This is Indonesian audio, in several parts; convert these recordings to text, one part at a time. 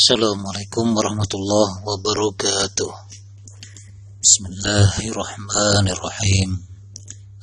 Assalamualaikum warahmatullahi wabarakatuh. Bismillahirrahmanirrahim.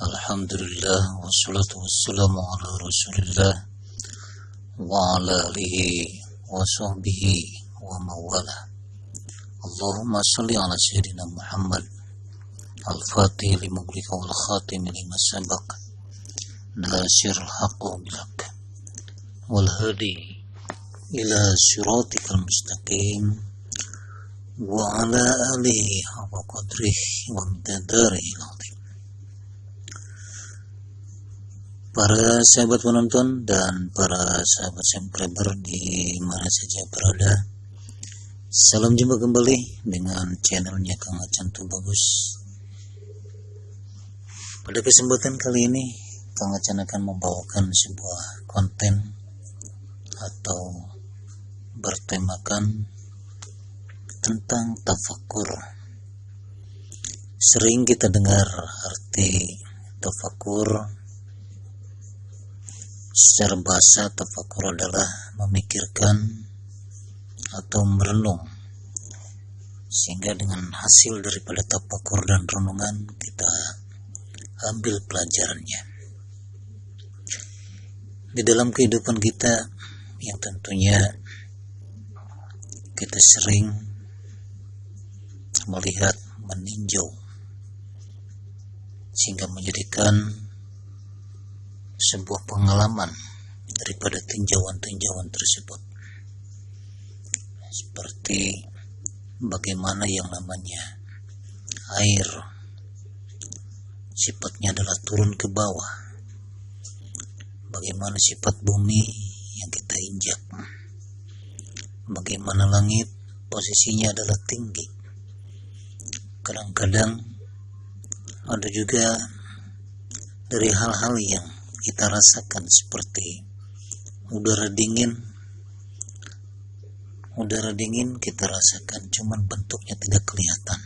Alhamdulillah wassalatu wassalamu ala Rasulillah wa ala alihi wa sahbihi wa mawala. Allahumma salli ala sayyidina Muhammad al-Fatih limughliqa wal khatim lima sabaq nasir haqqo bilhaq wal hadi ila siratikal mustaqim wa ala alihi haqqa qadrihi wa miqdarihi al-azim. Para sahabat penonton dan para sahabat subscriber di mana saja berada, salam jumpa kembali dengan channelnya Kang Acan Tubagus. Pada kesempatan kali ini Kang Acan akan membawakan sebuah konten atau bertemakan tentang tafakur. Sering kita dengar arti tafakur. Secara bahasa, tafakur adalah memikirkan atau merenung, sehingga dengan hasil daripada tafakur dan renungan kita ambil pelajarannya. Di dalam kehidupan kita yang tentunya kita sering melihat, meninjau, sehingga menjadikan sebuah pengalaman daripada tinjauan-tinjauan tersebut. Seperti bagaimana yang namanya air, sifatnya adalah turun ke bawah. Bagaimana sifat bumi yang kita injak. Bagaimana langit posisinya adalah tinggi. Kadang-kadang ada juga dari hal-hal yang kita rasakan seperti udara dingin. Udara dingin kita rasakan, cuman bentuknya tidak kelihatan.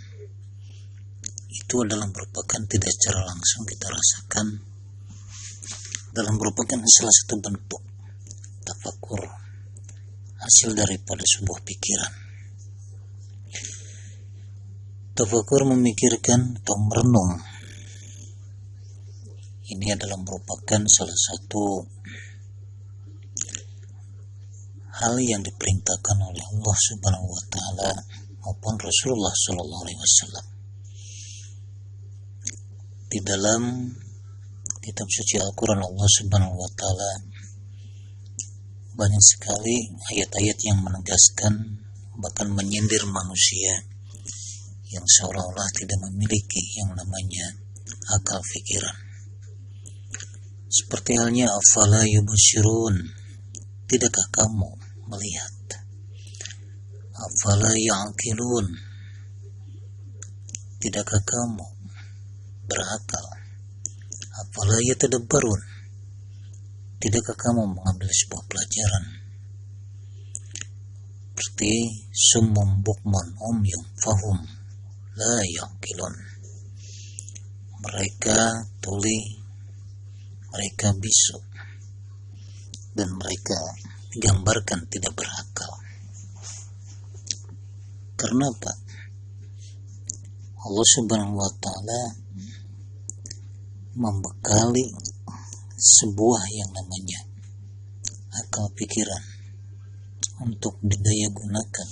Itu adalah merupakan tidak secara langsung kita rasakan, dalam merupakan salah satu bentuk tafakur, hasil daripada sebuah pikiran. Tafakur memikirkan atau merenung, ini adalah merupakan salah satu hal yang diperintahkan oleh Allah Subhanahu wa taala maupun Rasulullah sallallahu alaihi wasallam. Di dalam kitab suci Al-Quran, Allah Subhanahu wa taala banyak sekali ayat-ayat yang menegaskan, bahkan menyindir manusia yang seolah-olah tidak memiliki yang namanya akal fikiran. Seperti halnya afala yubsirun, tidakkah kamu melihat? Afala ya'qilun, tidakkah kamu berakal? Afala yatadabbarun, tidakkah kamu mengambil sebuah pelajaran? Seperti summum bukmun umyum fahum la yaqilun, mereka tuli, mereka bisu, dan mereka digambarkan tidak berakal. Karena apa? Allah Subhanahu wa taala membekali sebuah yang namanya akal pikiran untuk didaya gunakan,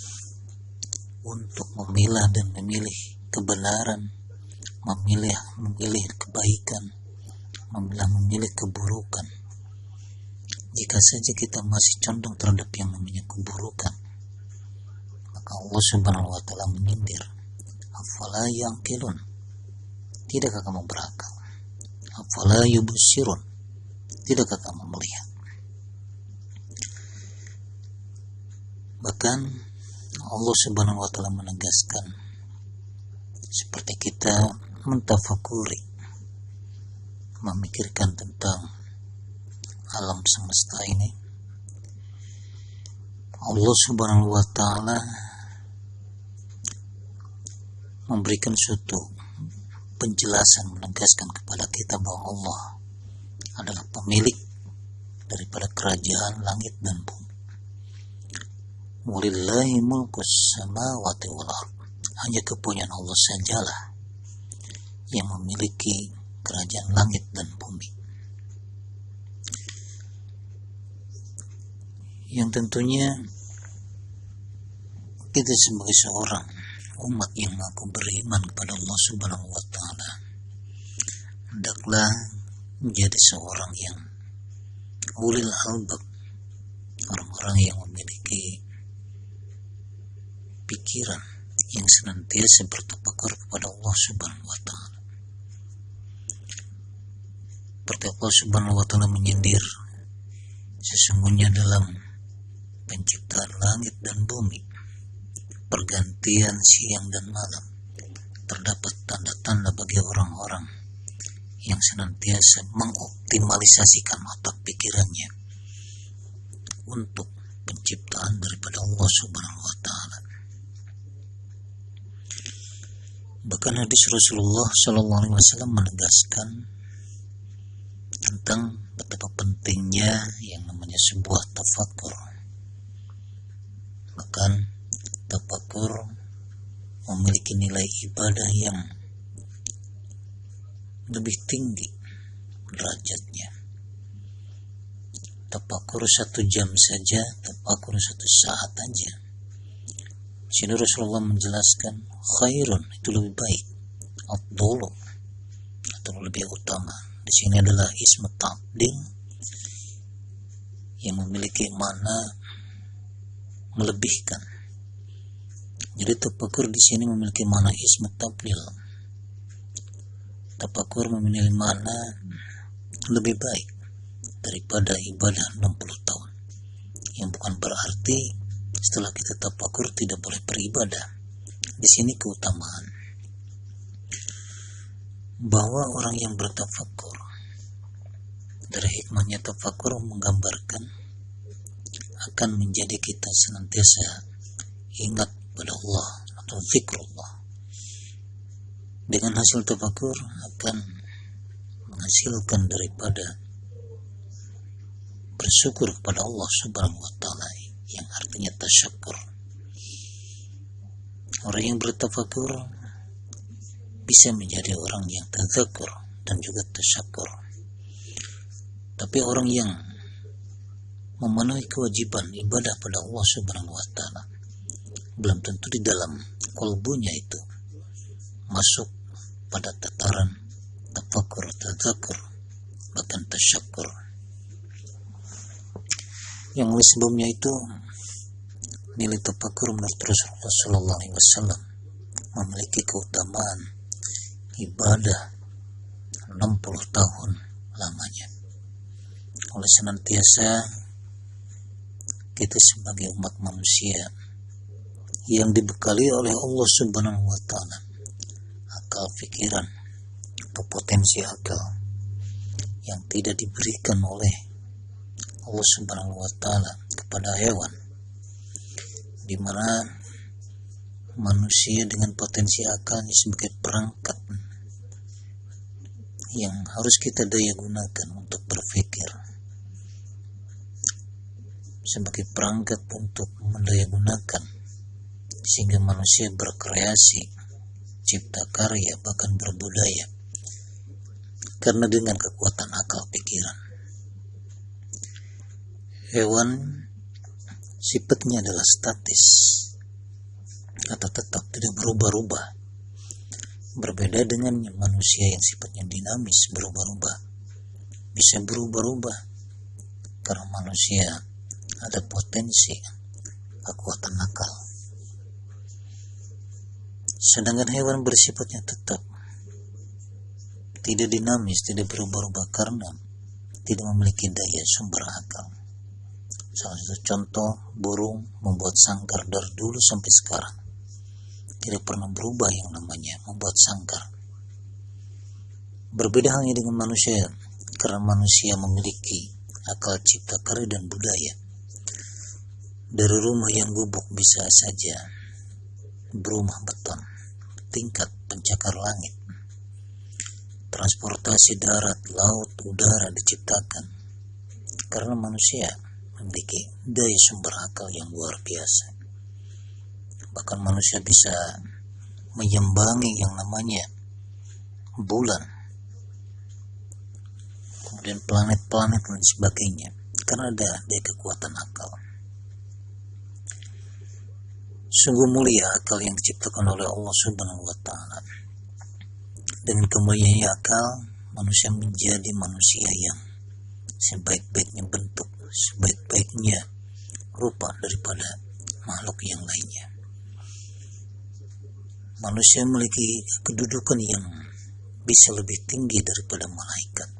untuk memilah dan memilih kebenaran, memilih kebaikan, memilih keburukan. Jika saja kita masih condong terhadap yang namanya keburukan, maka Allah Subhanahu wa taala menyindir, afala yaqilun, tidakkah kamu berakal? Afala yubsirun, tidakkah kamu melihat? Bahkan Allah Subhanahu wa taala menegaskan, seperti kita mentafakuri, memikirkan tentang alam semesta ini, Allah Subhanahu wa taala memberikan suatu penjelasan, menegaskan kepada kita bahwa Allah adalah pemilik daripada kerajaan langit dan bumi. Walillahi mulkus samawati wal ard. Hanya kepunyaan Allah sajalah yang memiliki kerajaan langit dan bumi. Yang tentunya kita sebagai seorang umat yang mengaku beriman kepada Allah Subhanahu wa taala, hendaklah menjadi seorang yang ulil albab, orang-orang yang memiliki pikiran yang senantiasa bertafakur kepada Allah Subhanahu wa taala. Seperti Allah Subhanahu wa taala menyindir, sesungguhnya dalam penciptaan langit dan bumi, pergantian siang dan malam, terdapat tanda-tanda bagi orang-orang yang senantiasa mengoptimalisasikan otak pikirannya untuk penciptaan daripada Allah Subhanahu wa taala. Bahkan hadis Rasulullah SAW menegaskan tentang betapa pentingnya yang namanya sebuah tafakur. Bahkan tafakur memiliki nilai ibadah yang lebih tinggi derajatnya. Tafakur 1 jam saja, tafakur 1 saat aja. Sini Rasulullah menjelaskan khairun, itu lebih baik, afdalu atau lebih utama. Di sini adalah ismu ta'dil yang memiliki makna melebihkan. Jadi tafakur di sini memiliki makna ismu ta'dil. Tafakur memiliki makna lebih baik daripada ibadah 60 tahun. Yang bukan berarti setelah kita tafakur tidak boleh beribadah. Di sini keutamaan bahwa orang yang bertafakur, dari hikmahnya tafakur menggambarkan akan menjadi kita senantiasa ingat pada Allah atau zikrullah. Dengan hasil tafakur akan menghasilkan daripada bersyukur kepada Allah Subhanahu wa taala, yang artinya tasyakur. Orang yang bertafakur bisa menjadi orang yang tadzakur dan juga tasyakur. Tapi orang yang memenuhi kewajiban ibadah pada Allah Subhanahu wa taala belum tentu di dalam kalbunya itu masuk pada tataran tafakur, tadzakur, bahkan tasyakur. Yang oleh sebabnya itu nilai tafakur menurut Rasulullah sallallahu alaihi wasallam memiliki keutamaan ibadah 60 tahun lamanya. Oleh senantiasa kita sebagai umat manusia yang dibekali oleh Allah Subhanahu wa taala akal pikiran atau potensi akal yang tidak diberikan oleh Allah Subhanahu wa taala kepada hewan, di mana manusia dengan potensi akalnya sebagai perangkat yang harus kita daya gunakan untuk berpikir, sebagai perangkat untuk mendaya gunakan sehingga manusia berkreasi, cipta karya, bahkan berbudaya karena dengan kekuatan akal pikiran. Hewan sifatnya adalah statis atau tetap tidak berubah-ubah, berbeda dengan manusia yang sifatnya dinamis, berubah-ubah, bisa berubah-ubah karena manusia ada potensi kekuatan akal. Sedangkan hewan bersifatnya tetap, tidak dinamis, tidak berubah-ubah karena tidak memiliki daya sumber akal. Salah satu contoh, burung membuat sangkar dari dulu sampai sekarang. Tidak pernah berubah yang namanya membuat sangkar. Berbeda halnya dengan manusia, karena manusia memiliki akal cipta karya dan budaya. Dari rumah yang gubuk bisa saja berumah beton, tingkat pencakar langit. Transportasi darat, laut, udara diciptakan karena manusia memiliki daya sumber akal yang luar biasa. Bahkan manusia bisa menyambangi yang namanya bulan, kemudian planet-planet dan sebagainya, karena ada kekuatan akal. Sungguh mulia akal yang diciptakan oleh Allah Subhanahu wa Ta'ala. Dengan kemuliaan akal, manusia menjadi manusia yang sebaik-baiknya bentuk, sebaik-baiknya rupa daripada makhluk yang lainnya. Manusia memiliki kedudukan yang bisa lebih tinggi daripada malaikat,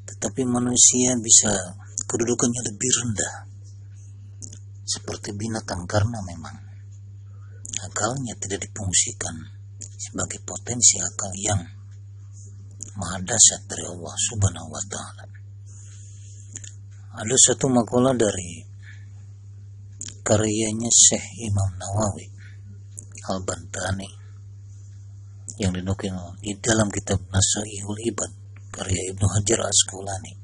tetapi manusia bisa kedudukannya lebih rendah seperti binatang, karena memang akalnya tidak difungsikan sebagai potensi akal yang maha dahsyat dari Allah Subhanahu wa Ta'ala. Ada satu makalah dari karyanya Syekh Imam Nawawi Al-Bantani yang dinukil di dalam kitab Nasaihul Ibad karya Ibnu Hajar Asqalani.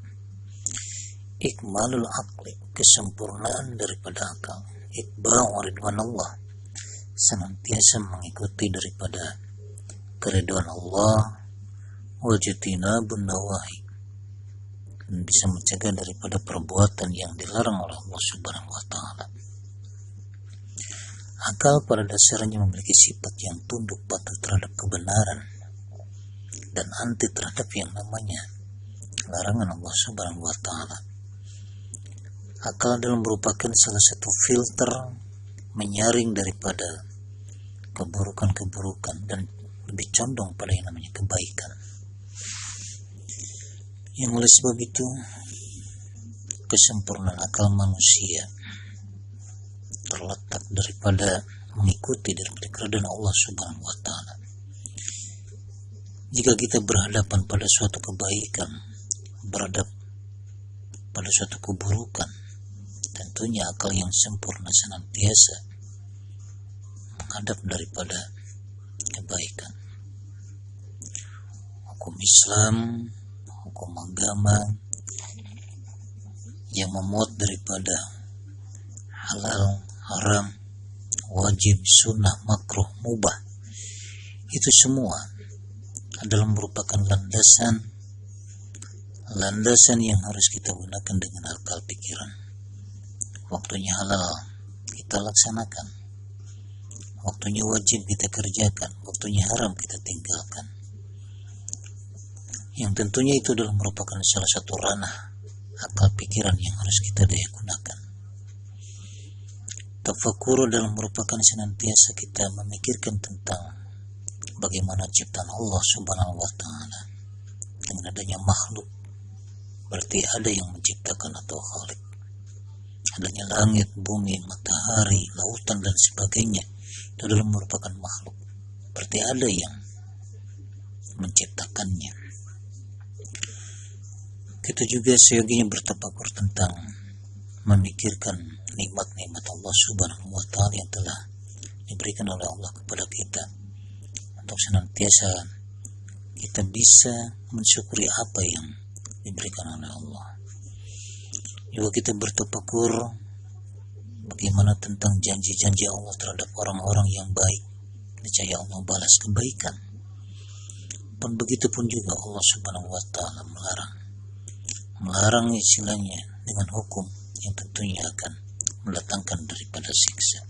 Ikmalul aqli, kesempurnaan daripada akal. Iqba'u ridwanallah, senantiasa mengikuti daripada keridhaan Allah. Wajtinabun nawahi, dan bisa mencegah daripada perbuatan yang dilarang oleh Allah Subhanahu wa Ta'ala. Akal pada dasarnya memiliki sifat yang tunduk patuh terhadap kebenaran dan anti terhadap yang namanya larangan Allah Subhanahu wa Ta'ala. Akal adalah merupakan salah satu filter menyaring daripada keburukan-keburukan dan lebih condong pada yang namanya kebaikan. Yang oleh sebab itu, kesempurnaan akal manusia terletak daripada mengikuti daripada keridhaan Allah Subhanahu wa Ta'ala. Jika kita berhadapan pada suatu kebaikan, berhadap pada suatu keburukan, tentunya akal yang sempurna senantiasa menghadap daripada kebaikan. Hukum Islam, hukum agama yang memuat daripada halal, haram, wajib, sunnah, makruh, mubah, itu semua adalah merupakan landasan yang harus kita gunakan dengan akal pikiran. Waktunya halal kita laksanakan, waktunya wajib kita kerjakan, waktunya haram kita tinggalkan. Yang tentunya itu adalah merupakan salah satu ranah akal pikiran yang harus kita daya gunakan. Tafakur adalah merupakan senantiasa kita memikirkan tentang bagaimana ciptaan Allah Subhanahu wa Ta'ala. Dengan adanya makhluk, berarti ada yang menciptakan atau khalik. Adanya langit, bumi, matahari, lautan dan sebagainya, itu adalah merupakan makhluk, berarti ada yang menciptakannya. Kita juga seyoginya bertafakur tentang memikirkan nikmat-nikmat Allah Subhanahu wa Ta'ala yang telah diberikan oleh Allah kepada kita, untuk senantiasa kita bisa mensyukuri apa yang diberikan oleh Allah. Juga kita bertafakur bagaimana tentang janji-janji Allah terhadap orang-orang yang baik, niscaya Allah balas kebaikan. Dan begitu pun juga Allah Subhanahu wa Ta'ala melarang istilahnya dengan hukum yang tentunya akan mendatangkan daripada siksa.